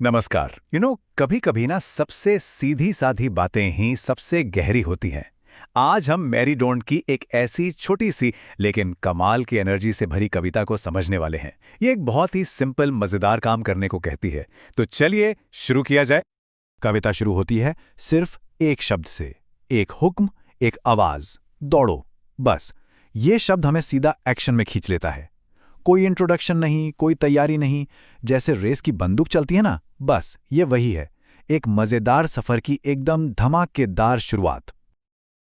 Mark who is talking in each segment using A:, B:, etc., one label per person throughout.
A: नमस्कार। कभी कभी ना सबसे सीधी साधी बातें ही सबसे गहरी होती हैं। आज हम मैरी डोंट की एक ऐसी छोटी सी लेकिन कमाल की एनर्जी से भरी कविता को समझने वाले हैं। ये एक बहुत ही सिंपल मजेदार काम करने को कहती है। तो चलिए शुरू किया जाए। कविता शुरू होती है सिर्फ एक शब्द से, एक हुक्म, एक आवाज, दौड़ो। बस ये शब्द हमें सीधा एक्शन में खींच लेता है। कोई इंट्रोडक्शन नहीं, कोई तैयारी नहीं, जैसे रेस की बंदूक चलती है ना, बस ये वही है। एक मजेदार सफर की एकदम धमाकेदार शुरुआत।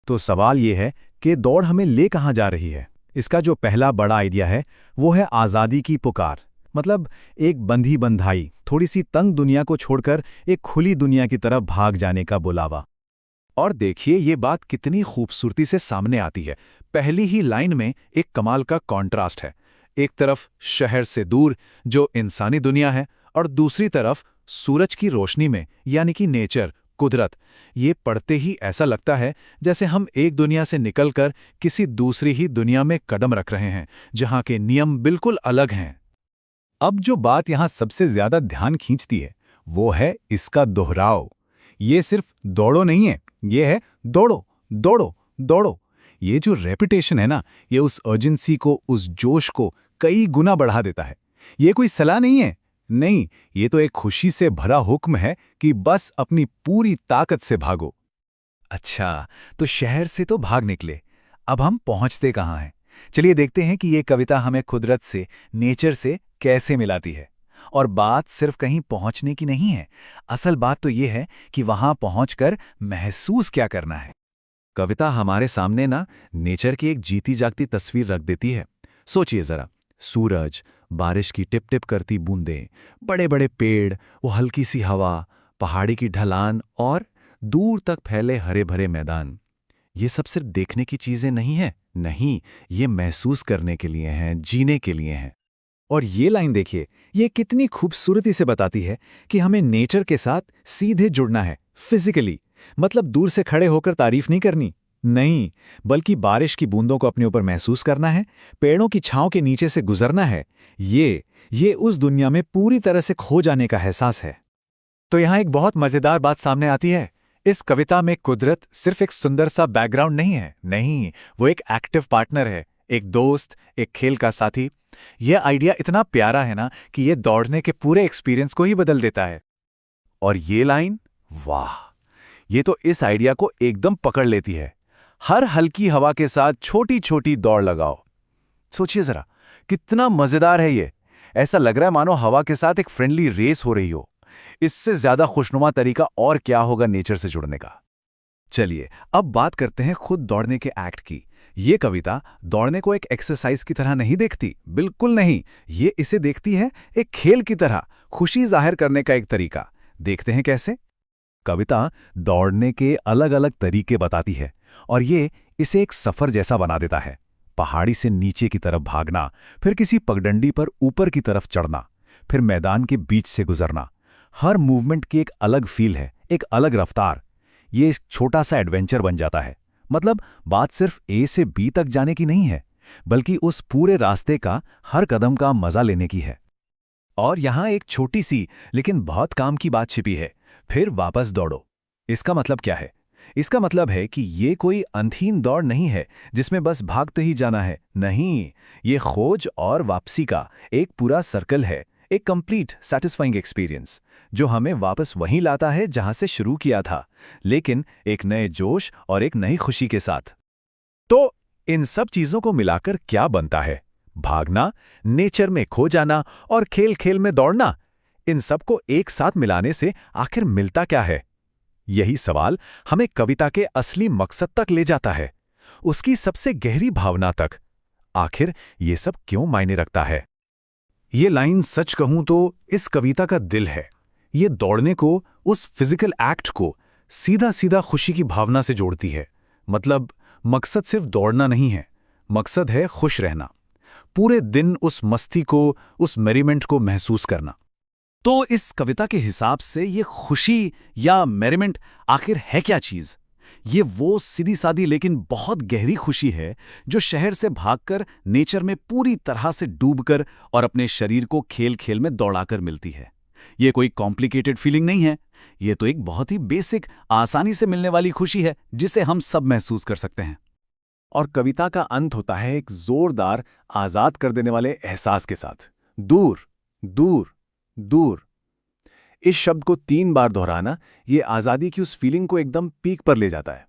A: तो सवाल ये है कि दौड़ हमें ले कहाँ जा रही है। इसका जो पहला बड़ा आइडिया है वो है आज़ादी की पुकार। मतलब एक बंधी बंधाई थोड़ी सी तंग दुनिया को छोड़कर एक खुली दुनिया की तरफ भाग जाने का बुलावा। और देखिए ये बात कितनी खूबसूरती से सामने आती है। पहली ही लाइन में एक कमाल का कॉन्ट्रास्ट है। एक तरफ शहर से दूर जो इंसानी दुनिया है और दूसरी तरफ सूरज की रोशनी में यानी कि नेचर, कुदरत। ये पढ़ते ही ऐसा लगता है जैसे हम एक दुनिया से निकलकर किसी दूसरी ही दुनिया में कदम रख रहे हैं, जहां के नियम बिल्कुल अलग हैं। अब जो बात यहां सबसे ज्यादा ध्यान खींचती है वो है इसका दोहराव। ये सिर्फ दौड़ो नहीं है, ये है दौड़ो, दौड़ो, दौड़ो। ये जो रेपिटेशन है ना, ये उस अर्जेंसी को, उस जोश को कई गुना बढ़ा देता है। ये कोई सलाह नहीं है, नहीं, ये तो एक खुशी से भरा हुक्म है कि बस अपनी पूरी ताकत से भागो। अच्छा, तो शहर से तो भाग निकले, अब हम पहुंचते कहाँ हैं? चलिए देखते हैं कि ये कविता हमें कुदरत से, नेचर से कैसे मिलाती है। और बात सिर्फ कहीं पहुंचने की नहीं है, असल बात तो ये है कि वहां पहुंचकर महसूस क्या करना है। कविता हमारे सामने ना नेचर की एक जीती जागती तस्वीर रख देती है। सोचिए जरा, सूरज, बारिश की टिप टिप करती बूंदें, बड़े बड़े पेड़, वो हल्की सी हवा, पहाड़ी की ढलान और दूर तक फैले हरे भरे मैदान। ये सब सिर्फ देखने की चीजें नहीं है, नहीं, ये महसूस करने के लिए हैं, जीने के लिए हैं। और ये लाइन देखिए, ये कितनी खूबसूरती से बताती है कि हमें नेचर के साथ सीधे जुड़ना है, फिजिकली। मतलब दूर से खड़े होकर तारीफ नहीं करनी, नहीं, बल्कि बारिश की बूंदों को अपने ऊपर महसूस करना है, पेड़ों की छांव के नीचे से गुजरना है। ये उस दुनिया में पूरी तरह से खो जाने का एहसास है। तो यहाँ एक बहुत मजेदार बात सामने आती है। इस कविता में कुदरत सिर्फ एक सुंदर सा बैकग्राउंड नहीं है, नहीं, वो एक एक्टिव पार्टनर है, एक दोस्त, एक खेल का साथी। यह आइडिया इतना प्यारा है ना कि ये दौड़ने के पूरे एक्सपीरियंस को ही बदल देता है। और ये लाइन, वाह, ये तो इस आइडिया को एकदम पकड़ लेती है। हर हल्की हवा के साथ छोटी छोटी दौड़ लगाओ। सोचिए जरा, कितना मजेदार है ये। ऐसा लग रहा है मानो हवा के साथ एक फ्रेंडली रेस हो रही हो। इससे ज्यादा खुशनुमा तरीका और क्या होगा नेचर से जुड़ने का। चलिए अब बात करते हैं खुद दौड़ने के एक्ट की। ये कविता दौड़ने को एक एक्सरसाइज की तरह नहीं देखती, बिल्कुल नहीं। ये इसे देखती है एक खेल की तरह, खुशी जाहिर करने का एक तरीका। देखते हैं कैसे। कविता दौड़ने के अलग अलग तरीके बताती है और ये इसे एक सफर जैसा बना देता है। पहाड़ी से नीचे की तरफ भागना, फिर किसी पगडंडी पर ऊपर की तरफ चढ़ना, फिर मैदान के बीच से गुजरना। हर मूवमेंट की एक अलग फील है, एक अलग रफ्तार। ये एक छोटा सा एडवेंचर बन जाता है। मतलब बात सिर्फ ए से बी तक जाने की नहीं है, बल्कि उस पूरे रास्ते का हर कदम का मजा लेने की है। और यहां एक छोटी सी लेकिन बहुत काम की बात छिपी है, फिर वापस दौड़ो। इसका मतलब क्या है? इसका मतलब है कि ये कोई अंतहीन दौड़ नहीं है जिसमें बस भागते ही जाना है, नहीं, ये खोज और वापसी का एक पूरा सर्कल है, एक कंप्लीट सैटिस्फाइंग एक्सपीरियंस जो हमें वापस वहीं लाता है जहां से शुरू किया था, लेकिन एक नए जोश और एक नई खुशी के साथ। तो इन सब चीजों को मिलाकर क्या बनता है? भागना, नेचर में खो जाना और खेल खेल में दौड़ना। इन सबको एक साथ मिलाने से आखिर मिलता क्या है? यही सवाल हमें कविता के असली मकसद तक ले जाता है, उसकी सबसे गहरी भावना तक। आखिर ये सब क्यों मायने रखता है? ये लाइन सच कहूं तो इस कविता का दिल है। ये दौड़ने को, उस फिजिकल एक्ट को सीधा सीधा खुशी की भावना से जोड़ती है। मतलब मकसद सिर्फ दौड़ना नहीं है, मकसद है खुश रहना, पूरे दिन उस मस्ती को, उस मेरिमेंट को महसूस करना। तो इस कविता के हिसाब से ये खुशी या मेरिमेंट आखिर है क्या चीज? ये वो सीधी सादी लेकिन बहुत गहरी खुशी है जो शहर से भागकर नेचर में पूरी तरह से डूबकर और अपने शरीर को खेल खेल में दौड़ाकर मिलती है। ये कोई कॉम्प्लिकेटेड फीलिंग नहीं है। ये तो एक बहुत ही बेसिक, आसानी से मिलने वाली खुशी है जिसे हम सब महसूस कर सकते हैं। और कविता का अंत होता है एक जोरदार, आजाद कर देने वाले एहसास के साथ। दूर, दूर, दूर। इस शब्द को 3 बार दोहराना ये आज़ादी की उस फीलिंग को एकदम पीक पर ले जाता है।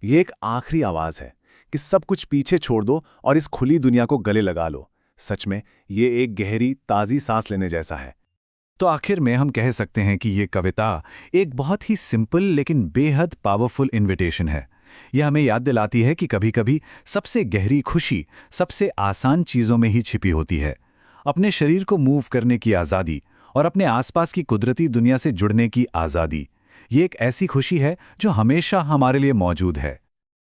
A: ये एक आखिरी आवाज़ है कि सब कुछ पीछे छोड़ दो और इस खुली दुनिया को गले लगा लो। सच में ये एक गहरी, ताज़ी सांस लेने जैसा है। तो आखिर में हम कह सकते हैं कि ये कविता एक बहुत ही सिंपल लेकिन बेहद पावरफुल इन्विटेशन है। यह हमें याद दिलाती है कि कभी-कभी सबसे गहरी खुशी सबसे आसान चीज़ों में ही छिपी होती है। अपने शरीर को मूव करने की आज़ादी और अपने आसपास की कुदरती दुनिया से जुड़ने की आज़ादी, ये एक ऐसी खुशी है जो हमेशा हमारे लिए मौजूद है।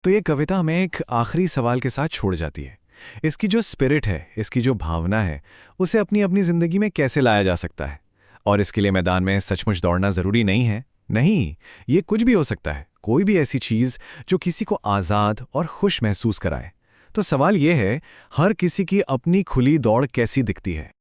A: तो ये कविता हमें एक आखिरी सवाल के साथ छोड़ जाती है। इसकी जो स्पिरिट है, इसकी जो भावना है, उसे अपनी अपनी ज़िंदगी में कैसे लाया जा सकता है? और इसके लिए मैदान में सचमुच दौड़ना ज़रूरी नहीं है। नहीं, ये कुछ भी हो सकता है, कोई भी ऐसी चीज़ जो किसी को आज़ाद और खुश महसूस कराए। तो सवाल ये है, हर किसी की अपनी खुली दौड़ कैसी दिखती है?